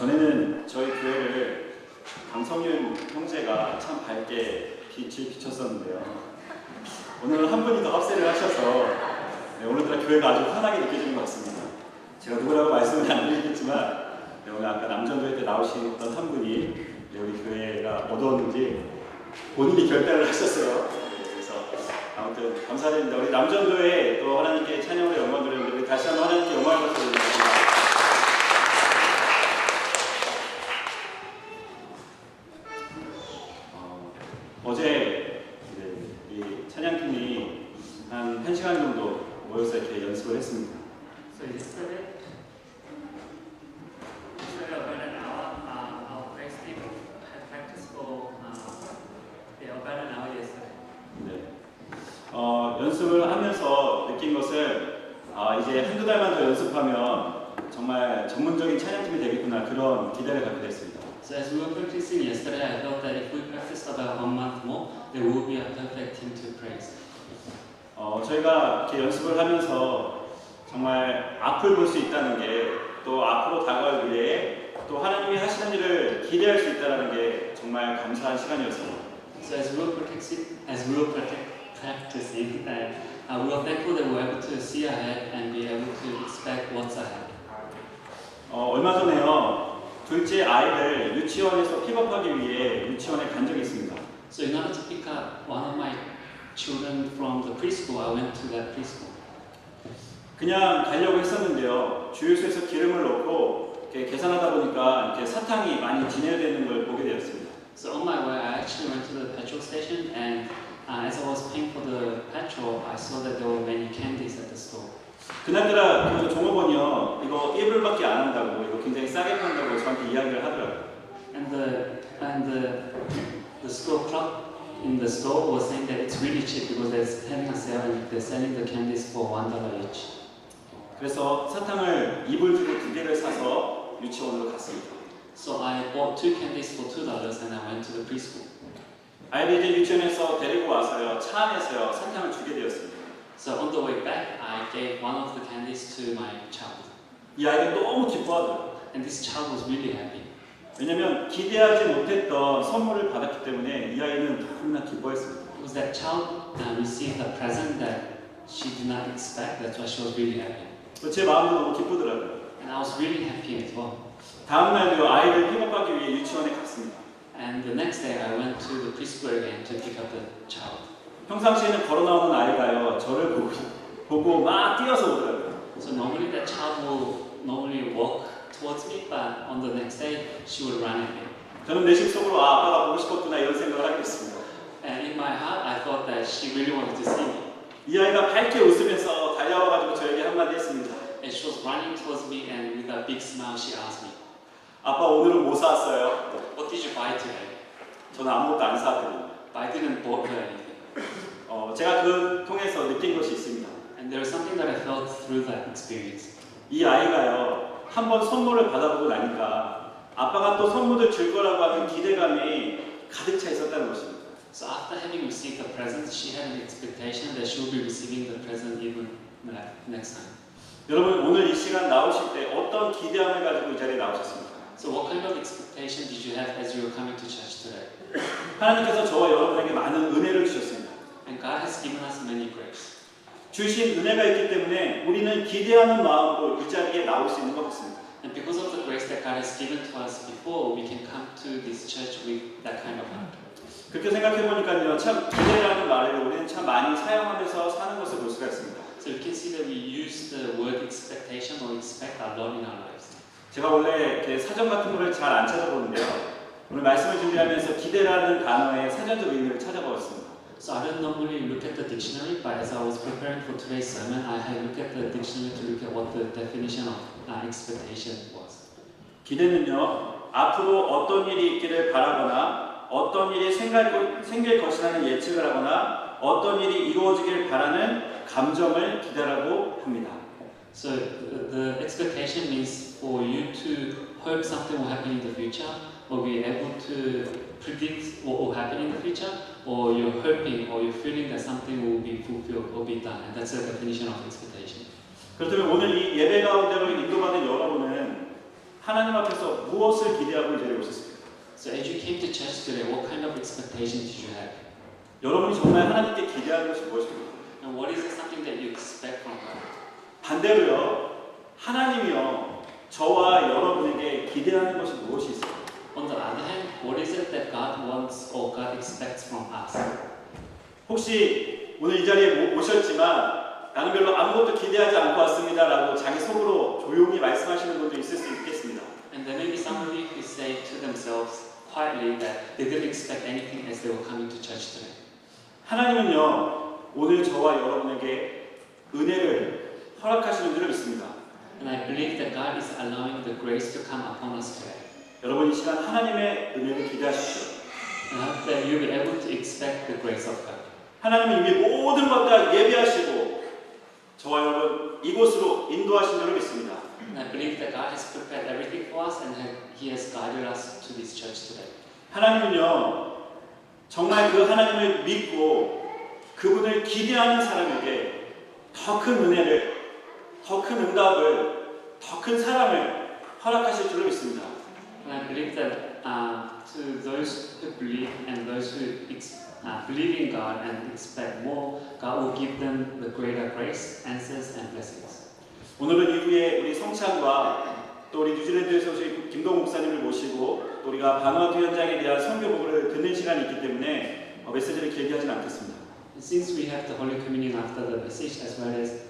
전에는 저희 교회를 강성윤 형제가 참 밝게 빛을 비췄었는데요. 오늘은 한 분이 더 합세를 하셔서 오늘따라 교회가 아주 환하게 느껴지는 것 같습니다. 제가 누구라고 말씀을 안 드리겠지만 오늘 아까 남전도회 때 나오신 어떤 한 분이 우리 교회가 어두웠는지 본인이 결단을 하셨어요. 그래서 아무튼 감사드립니다. 우리 남전도회 또 하나님께 찬양으로 영광 드리는데 우리 다시 한번 하나님께 영광을 드립니다. 어제 이 찬양팀이 한 1시간 정도 모여서 이렇게 연습을 했습니다. So yesterday about an hour, our praise team had practiced for about an hour yesterday. 네. 연습을 하면서 느낀 것은 이제 한두 달만 더 연습하면 정말 전문적인 찬양팀이 되겠구나 그런 기대를 갖게 됐습니다. So as we were practicing yesterday, I felt that if we practiced about 1 month more, there would be a perfect team to praise. 저희가 이렇게 연습을 하면서 정말 앞을 볼 수 있다는 게 또 앞으로 다가갈 미래에 또 하나님이 하시는 일을 기대할 수 있다는 게 정말 감사한 시간이었습니다. So as we were practicing, we were thankful that we were able to see ahead and be able to expect what's ahead. 얼마 전에요. 둘째 아이를 유치원에서 픽업하기 위해 유치원에 간 적이 있습니다. So in order to pick up one of my children from the preschool, I went to that preschool. 그냥 가려고 했었는데요. 주유소에서 기름을 넣고 이렇게 계산하다 보니까 이렇게 사탕이 많이 진열되는 걸 보게 되었습니다. So on my way, I actually went to the petrol station, and as I was paying for the petrol, I saw that there were many candies at the store. 그날따라 그 종업원이요, 이거 1불밖에 안 한다고, 이거 굉장히 싸게 판다고 저한테 이야기를 하더라고요. And the store clerk in the store was saying that it's really cheap because they're having a sale and they're selling the candies for $1 each. 그래서 사탕을 2불 주고 2개를 사서 유치원으로 갔습니다. So I bought 2 candies for $2 and I went to the preschool. 아이를 이제 유치원에서 데리고 와서요, 차 안에서요, 사탕을 주게 되었습니다. So on the way back, I gave one of the candies to my child. 이 아이가 너무 기뻐하더라고요. And this child was really happy. 왜냐면 기대하지 못했던 선물을 받았기 때문에 이 아이는 너무나 기뻐했습니다. Because that child received a present that she did not expect. That's why she was really happy. 제 마음도 너무 기쁘더라고요. And I was really happy as well. 다음 날도 아이를 픽업하기 위해 유치원에 갔습니다. And the next day, I went to the preschool again to pick up the child. 평상시에는 걸어 나오는 아이가요, 저를 보고 막 뛰어서 오더라고요. So normally that child will normally walk towards me, but on the next day, she would run at me. 저는 내 심속으로 아빠가 보고 싶었구나 이런 생각을 하게 됐습니다. And in my heart, I thought that she really wanted to see me. 이 아이가 밝게 웃으면서 달려와가지고 저에게 한마디 했습니다. And she was running towards me, and with a big smile, she asked me, 아빠 오늘은 뭐 사왔어요? "What did you buy today?" 저는 아무것도 안 사왔거든요. But I didn't buy her anything. 제가 그 통해서 느낀 것이 있습니다. And there is something that I felt through that experience. 이 아이가요, 한번 선물을 받아보고 나니까 아빠가 또 선물을 줄 거라고 하는 기대감이 가득 차 있었다는 것입니다. So after having received the present, she had an expectation that she will be receiving the present even next time. 여러분 오늘 이 시간 나오실 때 어떤 기대함을 가지고 이 자리에 나오셨습니까? So what kind of expectation did you have as you were coming to church today? 하나님께서 저와 여러분에게 많은 은혜를 주셨습니다. And God has given us many grace. 주신 은혜가 있기 때문에 우리는 기대하는 마음으로 이 자리에 나올 수 있는 것 같습니다. And because of the grace that God has given to us before, we can come to this church with that kind of heart. 그렇게 생각해 보니까요, 참 기대라는 말을 우리는 참 많이 사용하면서 사는 것을 볼 수가 있습니다. So you can see that we use the word expectation or expect a lot in our lives. 제가 원래 이렇게 사전 같은 거를 잘 안 찾아보는데요. 오늘 말씀을 준비하면서 기대라는 단어의 사전적 의미를 찾아보았습니다. So I don't normally look at the dictionary, but as I was preparing for today's sermon, I had looked at the dictionary to look at what the definition of expectation was. 기대는요, 앞으로 어떤 일이 있기를 바라거나 어떤 일이 생길 것이라는 예측을 하거나 어떤 일이 이루어지길 바라는 감정을 기대라고 합니다. So the expectation means for you to hope something will happen in the future, or be able to predict what will happen in the future, or you're hoping or you're feeling that something will be fulfilled or be done, and that's the definition of expectation. 그렇다면 오늘 이 예배 가운데로 인도받은 여러분은 하나님 앞에서 무엇을 기대하고 이 자리에 오셨습니까? So as you came to church today, what kind of expectation did you have? 여러분이 정말 하나님께 기대하는 것이 무엇입니까? And what is something that you expect from God? 반대로요, 하나님이요, 저와 여러분에게 기대하는 것이 무엇이 있어요? On the other hand, what is it that God wants or God expects from us? 혹시 오늘 이 자리에 오셨지만 나는 별로 아무것도 기대하지 않고 왔습니다라고 자기 속으로 조용히 말씀하시는 분도 있을 수 있겠습니다. And there may be some of you who say to themselves quietly that they didn't expect anything as they were coming to church today. 하나님은요, 오늘 저와 여러분에게 은혜를 허락하시는 줄을 믿습니다. And I believe that God is allowing the grace to come upon us today. 여러분 이 시간 하나님의 은혜를 기대하십시오. And I hope that you'll be able to expect the grace of God. 하나님은 이미 모든 것 다 예비하시고 저와 여러분 이곳으로 인도하신 줄을 믿습니다. And I believe that God has prepared everything for us and He has guided us to this church today. 하나님은요, 정말 그 하나님을 믿고 그분을 기대하는 사람에게 더 큰 은혜를, 더 큰 응답을, 더 큰 사랑을 허락하실 줄을 믿습니다. And I believe that to those who believe and those who believe in God and expect more, God will give them the greater grace, answers, and blessings. 오늘은 이후에 우리 성찬과 또 우리 뉴질랜드에서 오신 김동 목사님을 모시고 또 우리가 바누아투 현장에 대한 선교 보고를 듣는 시간이 있기 때문에 메시지를 길게 하지는 않겠습니다. And since we have the Holy Communion after the message as well as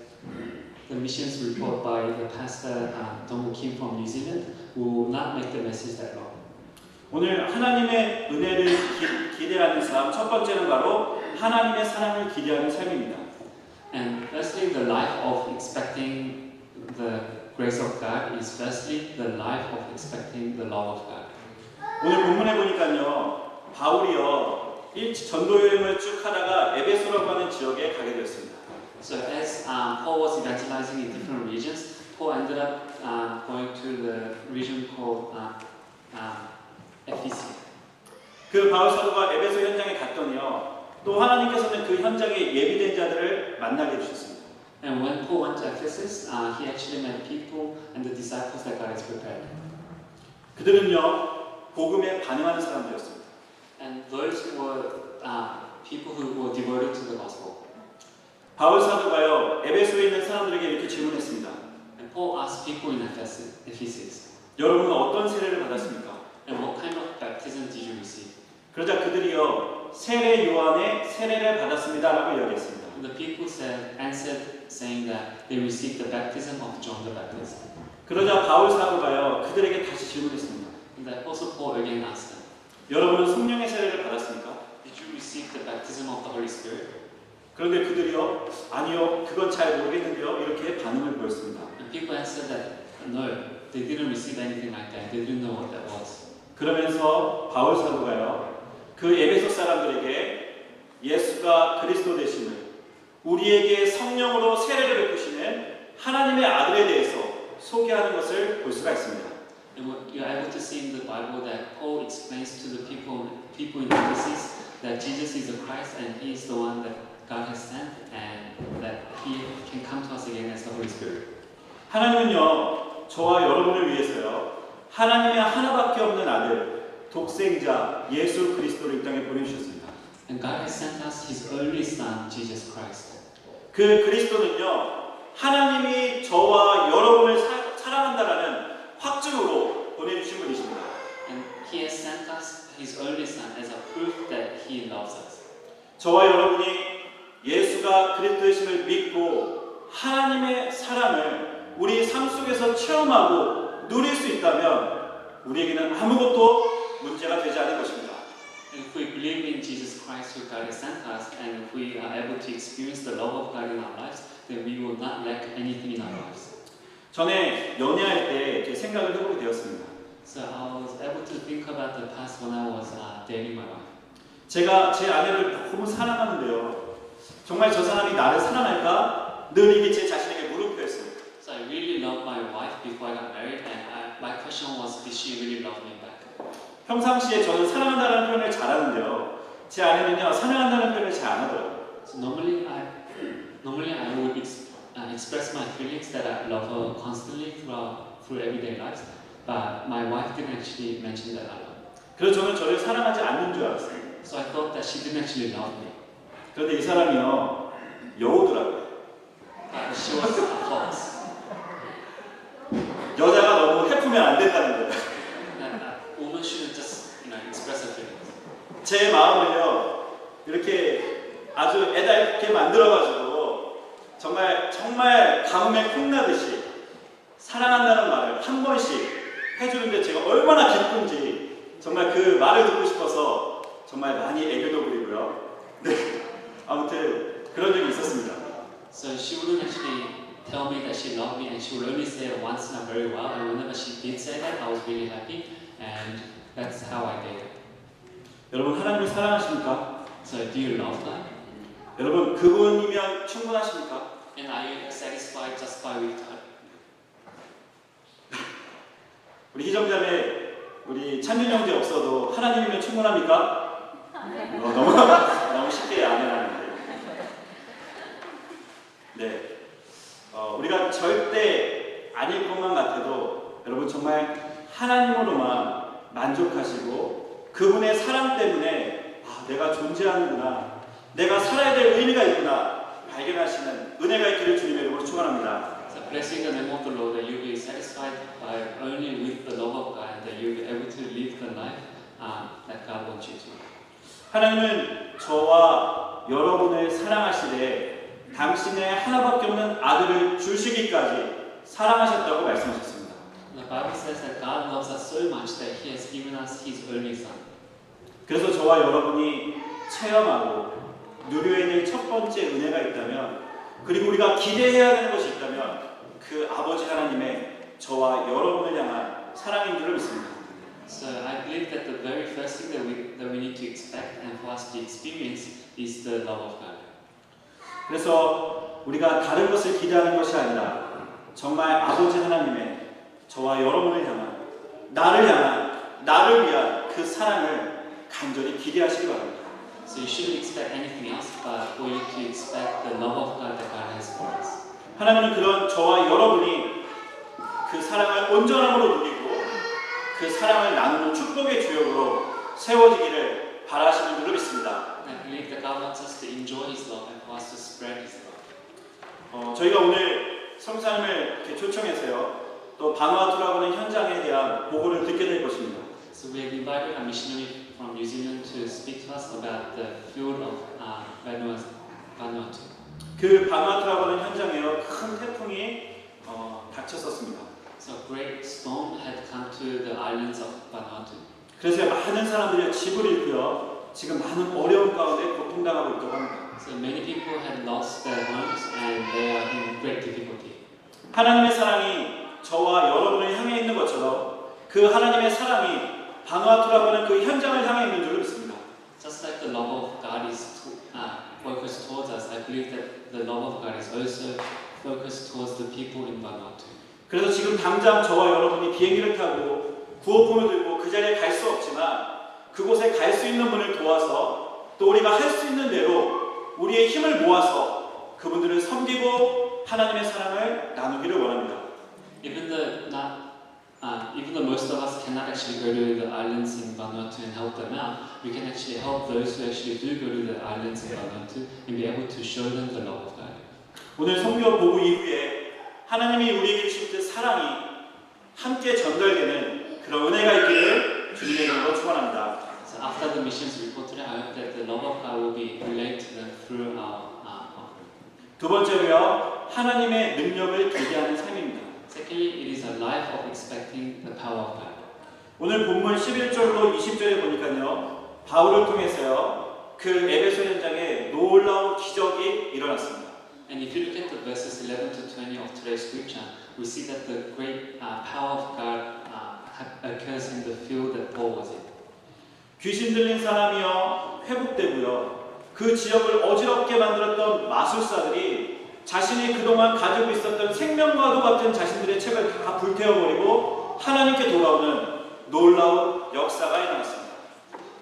the missions report by the pastor Dong Kim from New Zealand, we will not make the message that long. 오늘 하나님의 은혜를 기대하는 삶, 첫 번째는 바로 하나님의 사랑을 기대하는 삶입니다. And firstly, the life of expecting the grace of God is firstly the life of expecting the love of God. 오늘 본문에 보니까요, 바울이요, 전도 여행을 쭉 하다가 에베소라고 하는 지역에 가게 되었습니다. So as Paul was evangelizing in different regions, Paul ended up going to the region called Ephesus. 그 바울 사도가 에베소 현장에 갔더니요, 또 하나님께서는 그 현장에 예비된 자들을 만나게 해주셨습니다. And when Paul went to Ephesus, he actually met people and the disciples that God has prepared. 그들은요, 복음에 반응하는 사람들이었습니다. And those were people who were devoted to the gospel. 바울 사도가요, 에베소에 있는 사람들에게 이렇게 질문했습니다. And Paul asked people in Ephesus, 여러분은 어떤 세례를 받았습니까? and what kind of baptism did you receive? 그러자 그들이요, 세례 요한의 세례를 받았습니다라고 이야기했습니다. And the people answered saying that they received the baptism of John the Baptist. 그러자 바울 사도가요, 그들에게 다시 질문했습니다. And the Apostle Paul again asked them, 여러분은 성령의 세례를 받았습니까? did you receive the baptism of the Holy Spirit? 그런데 그들이요, 아니요, 그건 잘 모르겠는데요, 이렇게 반응을 보였습니다. And people answered that no, they didn't receive anything like that. They didn't know what that was. 그러면서 바울 사도가요, 그 에베소 사람들에게 예수가 그리스도 되심을, 우리에게 성령으로 세례를 베푸시는 하나님의 아들에 대해서 소개하는 것을 볼 수가 있습니다. And you're able to see in the Bible that Paul explains to the people in Ephesus that Jesus is the Christ and He is the one that God has sent and that He can come to us again as the Holy Spirit. 하나님은요, 저와 여러분을 위해서요, 하나님의 하나밖에 없는 아들, 독생자 예수 그리스도를 이 땅에 보내주셨습니다. And God has sent us His only Son, Jesus Christ. 그 그리스도는요, 하나님이 저와 여러분을 사랑한다라는 확증으로 보내주신 분이십니다. And He has sent us His only Son as a proof that He loves us. 저와 여러분이 예수가 그리스도이심을 믿고 하나님의 사랑을 우리 삶 속에서 체험하고 누릴 수 있다면 우리에게는 아무것도 문제가 되지 않을 것입니다. And if we believe in Jesus Christ who God has sent us and if we are able to experience the love of God in our lives, then we will not lack anything in our lives. 전에 연애할 때 제 생각을 해보게 되었습니다. So I was able to think about the past when I was dating my wife. 제가 제 아내를 너무 사랑하는데요. 정말 저 사람이 나를 사랑할까? 늘 이게 제 자신에게 물음표였어요. So I really loved my wife before I got married, and my question was, did she really love me back? 평상시에 저는 사랑한다는 표현을 잘하는데요. 제 아내는요, 사랑한다는 표현을 잘 안 하더라고요. So normally I would express my feelings that I love her constantly through everyday lives. but my wife didn't actually mention that out loud. 그래서 저는 저를 사랑하지 않는 줄 알았어요. So I thought that she didn't actually love me. 그런데 이 사람이요, 여우더라고요. But she was a fox. 여자가 너무 해프면 안 된다는 거예요. That woman shouldn't just, express her feelings. 제 마음을요, 이렇게 아주 애달게 만들어가지고 정말 가뭄에 콩나듯이 사랑한다는 말을 한 번씩 해주는데 제가 얼마나 기쁜지 정말 그 말을 듣고 싶어서 정말 많이 애교도 부리고요. 네, 아무튼 그런 적이 있었습니다. So she wouldn't actually tell me that she loved me, and she would only say it once in a very while. And whenever she did say that, I was really happy, and that's how I did it. 여러분 하나님을 사랑하십니까? So do you love God? 여러분 그분이면 충분하십니까? And are you satisfied just by with God? 우리 희정자매, 우리 찬윤 형제 없어도 하나님이면 충분합니까? 너무 쉽게 안 해놨는데. 네, 우리가 절대 아닐 것만 같아도 여러분 정말 하나님으로만 만족하시고 그분의 사랑 때문에 내가 존재하는구나, 내가 살아야 될 의미가 있구나 발견하시는 은혜가 있기를 주님의 이름으로 축원합니다. So blessing the name of the Lord, that you be satisfied by only with the love of God, and that you be able to live the life that God wants you to. 하나님은 저와 여러분을 사랑하시되 당신의 하나밖에 없는 아들을 주시기까지 사랑하셨다고 말씀하셨습니다. The Bible says that God loves us so much that He has given us His only Son. 그래서 저와 여러분이 체험하고 누려야 될 첫 번째 은혜가 있다면, 그리고 우리가 기대해야 되는 것이 있다면 그 아버지 하나님의 저와 여러분을 향한 사랑인 줄을 믿습니다. So I believe that the very first thing that we need to expect and for us to experience is the love of God. 그래서 우리가 다른 것을 기대하는 것이 아니라 정말 아버지 하나님의 저와 여러분을 향한, 나를 위한 그 사랑을 간절히 기대하시기 바랍니다. So you shouldn't expect anything else, but for you to expect the love of God that God has for us. 하나님은 그런 저와 여러분이 그 사랑을 온전함으로 누리고 그 사랑을 나누는 축복의 주역으로 세워지기를 바라시는 줄로 믿습니다. I believe that God wants us to enjoy His love and for us to spread His love. 저희가 오늘 성사님을 이렇게 초청해서요, 또 바누아투라고 하는 현장에 대한 보고를 듣게 될 것입니다. So we have invited a missionary from New Zealand to speak to us about the field of Vanuatu. 그 바누아투라고 하는 현장에요, 큰 태풍이 닥쳤었습니다. So a great storm had come to the islands of Vanuatu. 그래서 많은 사람들이 집을 잃고요, 지금 많은 어려움 가운데 고통당하고 있다고 합니다. So many people had lost their homes and they are in great difficulty. 하나님의 사랑이 저와 여러분을 향해 있는 것처럼 그 하나님의 사랑이 바누아투라고 하는 그 현장을 향해 있는 줄로 믿습니다. Just like the love of God is focused towards us, I believe that the love of God is also focused towards the people in Vanuatu. 그래서 지금 당장 저와 여러분이 비행기를 타고 구호품을 들고 그 자리에 갈 수 없지만 그곳에 갈 수 있는 분을 도와서 또 우리가 할 수 있는 대로 우리의 힘을 모아서 그분들을 섬기고 하나님의 사랑을 나누기를 원합니다. Even though most of us cannot actually go to the islands in Vanuatu and help them out, we can actually help those who actually do go to the islands in Vanuatu and be able to show them the love of God. 오늘 성경 보고 이후에 하나님이 우리에게 주신 그 사랑이 함께 전달되는 그런 은혜가 있기를 주님의 이름으로 축원합니다. So after the missions report today, I hope that the love of God will be relayed to them through our offering. 두 번째로요, 하나님의 능력을 기대하는 삶입니다. Secondly, it is a life of expecting the power of God. 오늘 본문 11절로 20절에 보니까요, 바울을 통해서요, 그 에베소 현장에 놀라운 기적이 일어났습니다. And if you look at the verses 11 to 20 of today's scripture, we see that the great power of God occurs in the field that Paul was in. 귀신 들린 사람이요 회복되고요, 그 지역을 어지럽게 만들었던 마술사들이 자신이 그동안 가지고 있었던 생명과도 같은 자신들의 책을 다 불태워버리고 하나님께 돌아오는 놀라운 역사가 일어났습니다.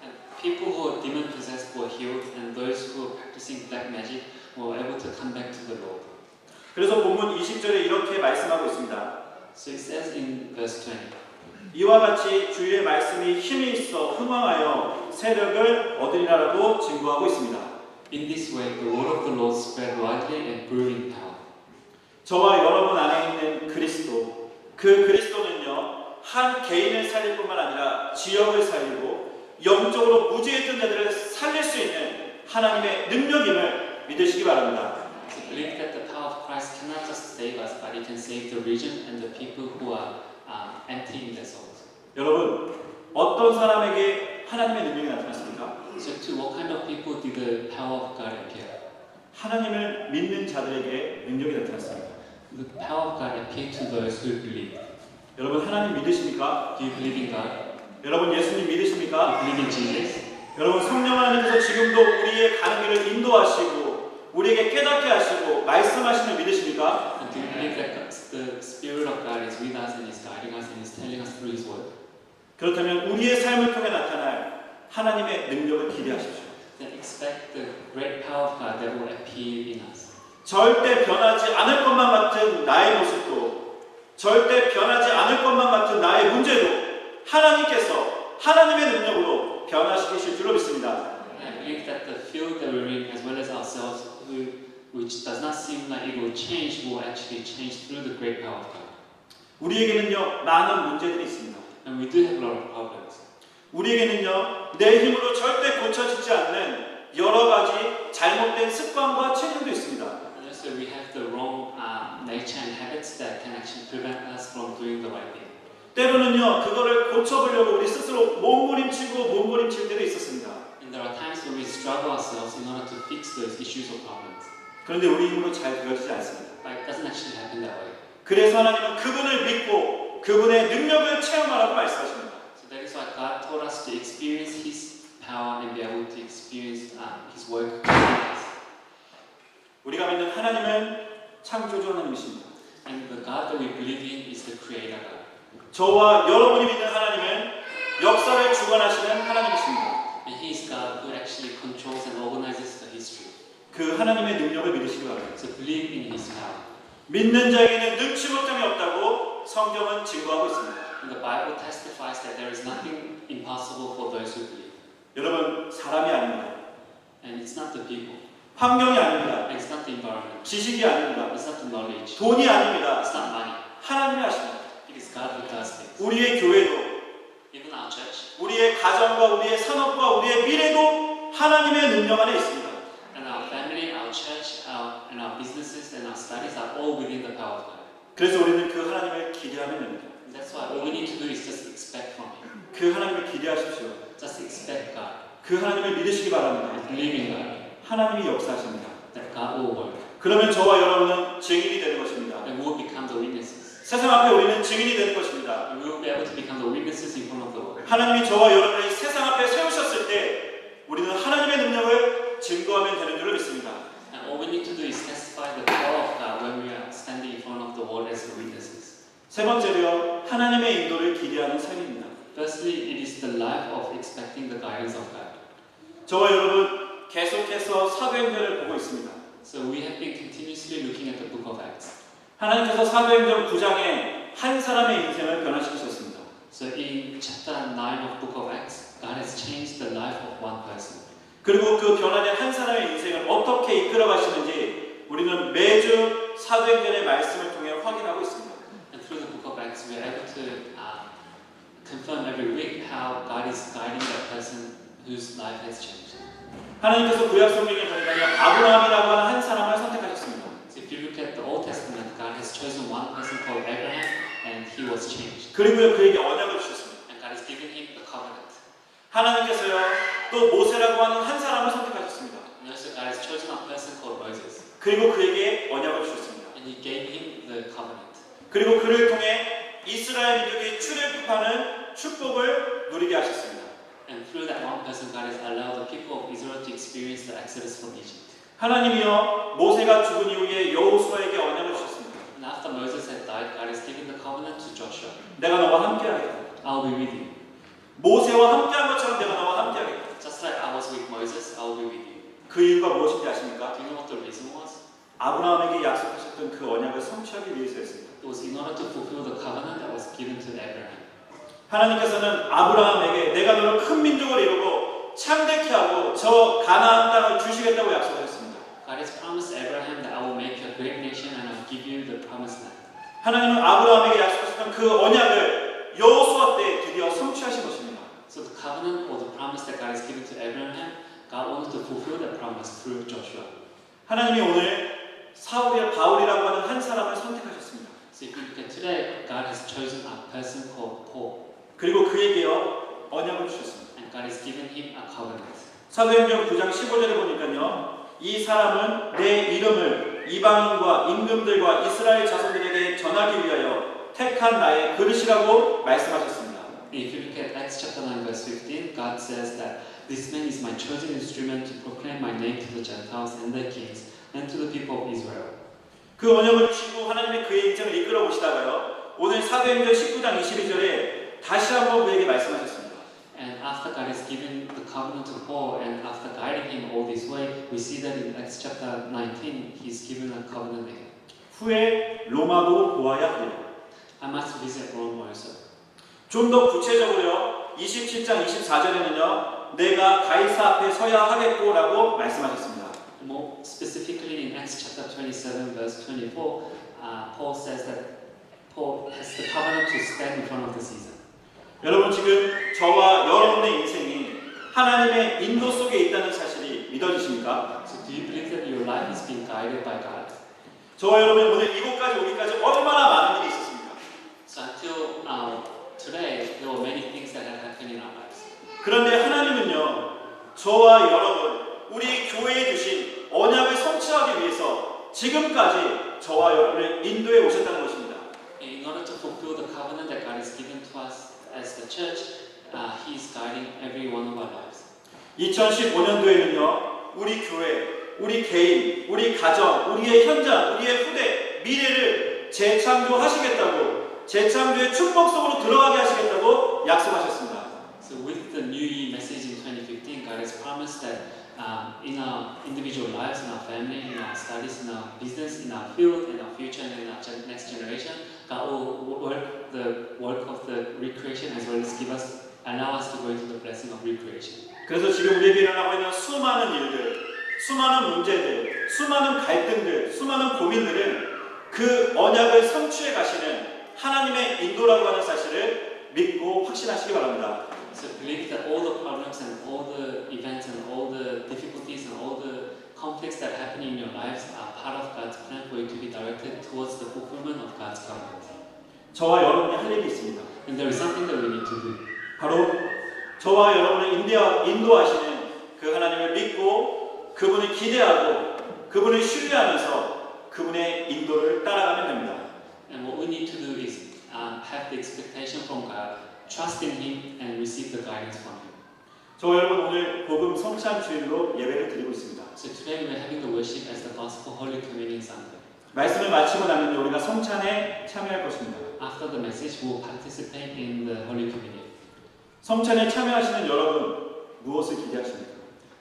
And people who are demon possessed were healed, and those who were practicing black magic were able to come back to the Lord. 그래서 본문 20절에 이렇게 말씀하고 있습니다. So it says in verse 20. 이와 같이 주의 말씀이 힘이 있어 흥왕하여 세력을 얻으리라고 증거하고 있습니다. In this way, the word of the Lord spread widely and grew in power. 저와 여러분 안에 있는 그리스도, 그 그리스도는요 한 개인을 살릴 뿐만 아니라 지역을 살리고 영적으로 무지했던 자들을 살릴 수 있는 하나님의 능력임을 믿으시기 바랍니다. So believe that the power of Christ cannot just save us, but it can save the region and the people who are emptying their souls. 여러분, 어떤 사람에게 하나님의 능력이 나타났습니까? So to what kind of people did the power of God appear? 하나님을 믿는 자들에게 능력이 나타났습니다. The power of God appeared to those who believe. 여러분, 하나님 믿으십니까? Do you believe in God? 여러분, 예수님 Do 믿으십니까? you believe in Jesus? 여러분, 성령 하나님께서 지금도 우리의 가는 길을 인도하시고 우리에게 깨닫게 하시고 말씀하시는 믿으십니까? And do you believe that the Spirit of God is with us and is guiding us and is telling us through His Word? 그렇다면 우리의 삶을 통해 나타날 하나님의 능력을 기대하십시오. Then expect the great power of God that will appear in us. 절대 변하지 않을 것만 같은 나의 모습도, 절대 변하지 않을 것만 같은 나의 문제도 하나님께서 하나님의 능력으로 변화시키실 줄로 믿습니다. And I believe that the field that we're in, as well as ourselves, which does not seem like it will change, will actually change through the great power of God. 우리에게는요 많은 문제들이 있습니다. And we do have a lot of problems. 우리에게는요 내 힘으로 절대 고쳐지지 않는 여러 가지 잘못된 습관과 책임도 있습니다. And also we have the wrong nature and habits that can actually prevent us from doing the right thing. 때로는요 그거를 고쳐보려고 우리 스스로 몸부림칠 때도 있었습니다. And there are times when we struggle ourselves in order to fix those issues or problems. 그런데 우리 힘으로 잘 되어지지 않습니다. But it doesn't actually happen that way. 그래서 하나님은 그분을 믿고 그분의 능력을 체험하라고 말씀하십니다. So that is why God told us to experience His power and be able to experience His work in us. 우리가 믿는 하나님은 창조주 하나님이십니다. And the God that we believe in is the Creator God. 저와 여러분이 믿는 하나님은 역사를 주관하시는 하나님이십니다. And He is God who actually controls and organizes the history. 그 하나님의 능력을 믿으시기 바랍니다. So believe in His power. 믿는 자에게는 능치 못함이 없다고 성경은 증거하고 있습니다. And the Bible testifies that there is nothing impossible for those who believe. 여러분, 사람이 아닙니다. And it's not the people. 환경이 아닙니다. And it's not the environment. 지식이 아닙니다. It's not the knowledge. 돈이 아닙니다. It's not money. 하나님이 하십니다. It is God who does things. 우리의 교회도, Even our church 우리의 가정과 우리의 산업과 우리의 미래도 하나님의 능력 안에 있습니다. and our family, our church, and our businesses and our studies are all within the power of God. 그래서 우리는 그 하나님을 기대하면 됩니다. And that's why all we need to do is just expect from Him. 그 하나님을 기대하십시오. Just expect God. 그 하나님을 믿으시기 바랍니다. Believe in God. 하나님이 역사하십니다. That God will work. 그러면 저와 여러분은 증인이 되는 것입니다. And we will become the witnesses. 세상 앞에 우리는 증인이 되는 것입니다. And we will be able to become the witnesses in front of the world. 하나님이 저와 여러분을 세상 앞에 세우셨을 때 우리는 하나님의 능력을 증거하면 되는 줄을 믿습니다. And all we need to do is testify the power of God when we are standing in front of the world as the witnesses. 세 번째로요, 하나님의 인도를 기대하는 삶입니다. Firstly, it is the life of expecting the guidance of God. 저와 여러분 계속해서 사도행전을 보고 있습니다. So we have been continuously looking at the book of Acts. 하나님께서 사도행전 9장에 한 사람의 인생을 변화시키셨습니다. So in chapter 9 of book of Acts, God has changed the life of one person. 그리고 그 변화된 한 사람의 인생을 어떻게 이끌어 가시는지 우리는 매주 사도행전의 말씀을 통해 확인하고 있습니다. And through the book of Acts, we are able to confirm every week how God is guiding that person whose life has changed. 하나님께서 구약 성경에 보니까요, 아브라함이라고 하는 한 사람을 선택하셨습니다. So if you look at the Old Testament, God has chosen one person called Abraham, and he was changed. 그리고요 그에게 언약을 주셨습니다. And God has given him the covenant. 하나님께서요 또 모세라고 하는 한 사람을 선택하셨습니다. And also God has chosen a person called Moses, 그리고 그에게 언약을 주셨습니다. and He gave him the covenant. 그리고 그를 통해 이스라엘 민족이 출애굽하는 축복을 누리게 하셨습니다. And through that one person, God has allowed the people of Israel to experience the exodus from Egypt. 하나님이요 모세가 죽은 이후에 여호수아에게 언약을 주셨습니다. And after Moses had died, God has given the covenant to Joshua. 내가 너와 함께하겠다. I'll be with you. 모세와 함께한 것처럼 내가 너와 함께하겠다. Just like I was with Moses, I'll be with you. 그 이유가 무엇인지 아십니까? Do you know what the reason was? 아브라함에게 약속하셨던 그 언약을 성취하기 위해서였습니다. It was in order to fulfill the covenant that was given to Abraham. 하나님께서는 아브라함에게 내가 너를 큰 민족을 이루고 창대케 하고 저 가나안 땅을 주시겠다고 약속하셨습니다. God has promised Abraham that I will make you a great nation and I will give you the promised land. 하나님은 아브라함에게 약속하셨던 그 언약을 여호수아 때 드디어 성취하신 것입니다. So the covenant or the promise that God has given to Abraham, God wanted to fulfill that promise through Joshua. 하나님이 오늘 사울의 바울이라고 하는 한 사람을 선택하셨습니다. So if you look at today, God has chosen a person called Paul, 그리고 그에게요 언약을 주셨습니다. and God has given him a covenant. 사도행전 9장 15절에 보니까요 이 사람은 내 이름을 이방인과 임금들과 이스라엘 자손들에게 전하기 위하여 택한 나의 그릇이라고 말씀하셨습니다. If you look at Acts chapter 9 verse 15, God says that this man is my chosen instrument to proclaim my name to the Gentiles and the kings and to the people of Israel. 그 언약을 주시고 하나님의 그의 인생을 이끌어 보시다가요 오늘 사도행전 19장 22절에 다시 한번 그에게 말씀하셨습니다. And after God has given the covenant to Paul and after guiding him all this way, we see that in Acts chapter 19, he's given a covenant again. 후에 로마도 보아야 하리라. I must visit Rome also. 좀 더 구체적으로요 27장 24절에는요 내가 가이사 앞에 서야 하겠고라고 말씀하셨습니다. More specifically in Acts chapter 27 verse 24, Paul says that Paul has the covenant to stand in front of the Caesar. 여러분 지금 저와 여러분의 인생이 하나님의 인도 속에 있다는 사실이 믿어지십니까? So do you believe that your life is being guided by God? 저와 여러분이 오늘 이곳까지 오기까지 얼마나 많은 일이 있었습니까? So until today, there were many things that had happened in our lives. 그런데 하나님은요 저와 여러분 우리 교회에 주신 언약을 성취하기 위해서 지금까지 저와 여러분을 인도에 오셨다는 것입니다. In order to fulfill the covenant that God has given to us as the church, He is guiding every one of our lives. 2015년도에는요 우리 교회, 우리 개인, 우리 가정, 우리의 현장, 우리의 후대, 미래를 재창조하시겠다고 재창조의 축복 속으로 들어가게 하시겠다고 약속하셨습니다. So with the New Year message in 2015, God has promised that in our individual lives, in our family, in our studies, in our business, in our field, in our future, and in our next generation, God will work the work of the recreation as well as allow us to go into the blessing of recreation. 그래서 지금 우리에게 일어나고 있는 수많은 일들, 수많은 문제들, 수많은 갈등들, 수많은 고민들은 그 언약을 성취해 가시는 하나님의 인도라고 하는 사실을 믿고 확신하시기 바랍니다. So believe that all the problems and all the events and all the difficulties and all the conflicts that happen in your lives are part of God's plan for you to be directed towards the fulfillment of God's covenant. 저와 여러분이 할 일이 있습니다. And there is something that we need to do. 바로 저와 여러분을 인도하시는 그 하나님을 믿고 그분을 기대하고 그분을 신뢰하면서 그분의 인도를 따라가면 됩니다. And what we need to do is have the expectation from God, trust in Him, and receive the guidance from Him. 저와 여러분 오늘 복음 성찬 주일로 예배를 드리고 있습니다. So today we're having the worship as the Gospel Holy Communion Sunday. 말씀을 마치고 나면 우리가 성찬에 참여할 것입니다. After the message, we will participate in the Holy Communion. 성찬에 참여하시는 여러분 무엇을 기대하십니까?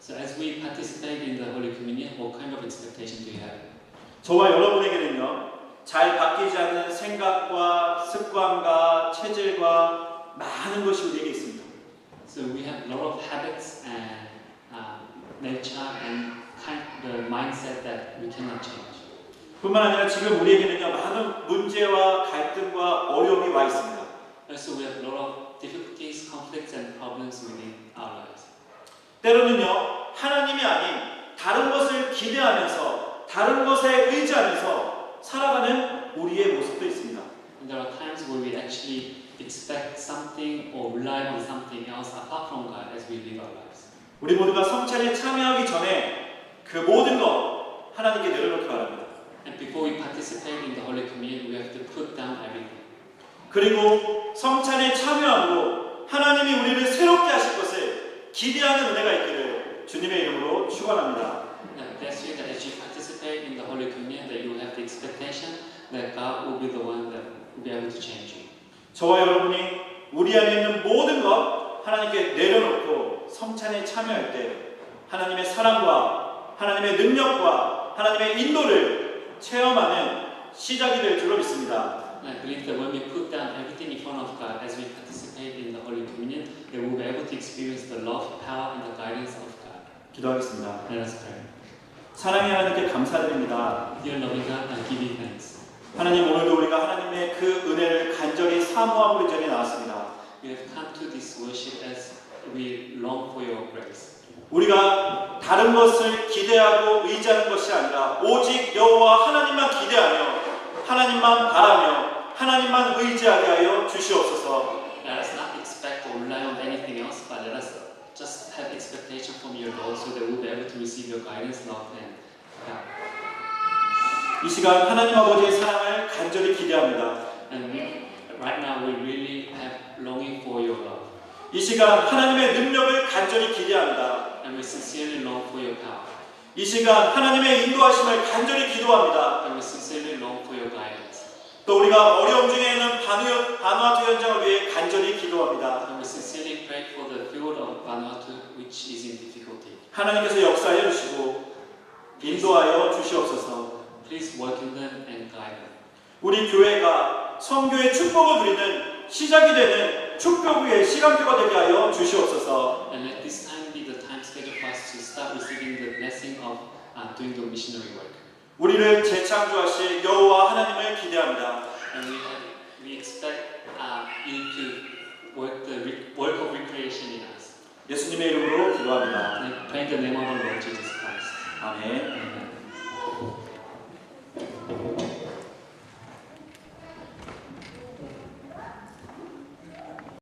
So as we participate in the Holy Communion, what kind of expectation do you have? 저와 여러분에게는요 잘 바뀌지 않는 생각과 습관과 체질과 많은 것이 우리에게 있습니다. So we have a lot of habits and nature and the mindset that we cannot change. 뿐만 아니라 지금 우리에게는요 많은 문제와 갈등과 어려움이 와 있습니다. Also, we have a lot of difficulties, conflicts, and problems within our lives. 때로는요 하나님이 아닌 다른 것을 기대하면서 다른 것에 의지하면서 살아가는 우리의 모습도 있습니다. And there are times where we actually expect something or rely on something else apart from God as we live our lives. 우리 모두가 성찬에 참여하기 전에 그 모든 것 하나님께 내려놓기 바랍니다. And before we participate in the Holy Communion, we have to put down everything. 그리고 성찬에 참여하고 하나님이 우리를 새롭게 하실 것을 기대하는 은혜가 있기를 주님의 이름으로 축원합니다. And that's it, that as you participate in the Holy Communion, that you will have the expectation that God will be the one that will be able to change you. 저와 여러분이 우리 안에 있는 모든 것 하나님께 내려놓고 성찬에 참여할 때 하나님의 사랑과 하나님의 능력과 하나님의 인도를 체험하는 시작이 될 줄로 믿습니다. And I believe that when we put down everything in front of God as we participate participate in the Holy Communion, they will be able to experience the love, power, and the guidance of God. 기도하겠습니다. Let us pray. 사랑의 하나님께 감사드립니다. Dear loving God, I give you thanks. 하나님, 오늘도 우리가 하나님의 그 은혜를 간절히 사모하고 이 자리에 나왔습니다. We have come to this worship as we long for your grace. 우리가 다른 것을 기대하고 의지하는 것이 아니라 오직 여호와 하나님만 기대하며 하나님만 바라며 하나님만 의지하게 하여 주시옵소서. Let us not expect or rely on anything else, but let us just have expectation from your Lord so that we'll be able to receive your guidance, love, and help. 이 시간 하나님 아버지의 사랑을 간절히 기대합니다. And right now we really have longing for your love. 이 시간 하나님의 능력을 간절히 기대합니다. And we sincerely long for your power. 이 시간 하나님의 인도하심을 간절히 기도합니다. And we sincerely long for your guidance. 또 우리가 어려움 중에 있는 바누아투 현장을 위해 간절히 기도합니다. And we sincerely pray for the field of Vanuatu which is in difficulty. 하나님께서 역사해 주시고 인도하여 주시옵소서. Please work in them and guide them. 우리 교회가 선교의 축복을 누리는 시작이 되는 축복 위의 시간표가 되게 하여 주시옵소서. And let this time be the time schedule for us to start receiving the blessing of doing the missionary work. 우리를 재창조하실 여호와 하나님을 기대합니다. And we expect you to work the work of recreation in us. 예수님의 이름으로 기도합니다. And I pray in the name of our Lord Jesus Christ. 아멘. Amen.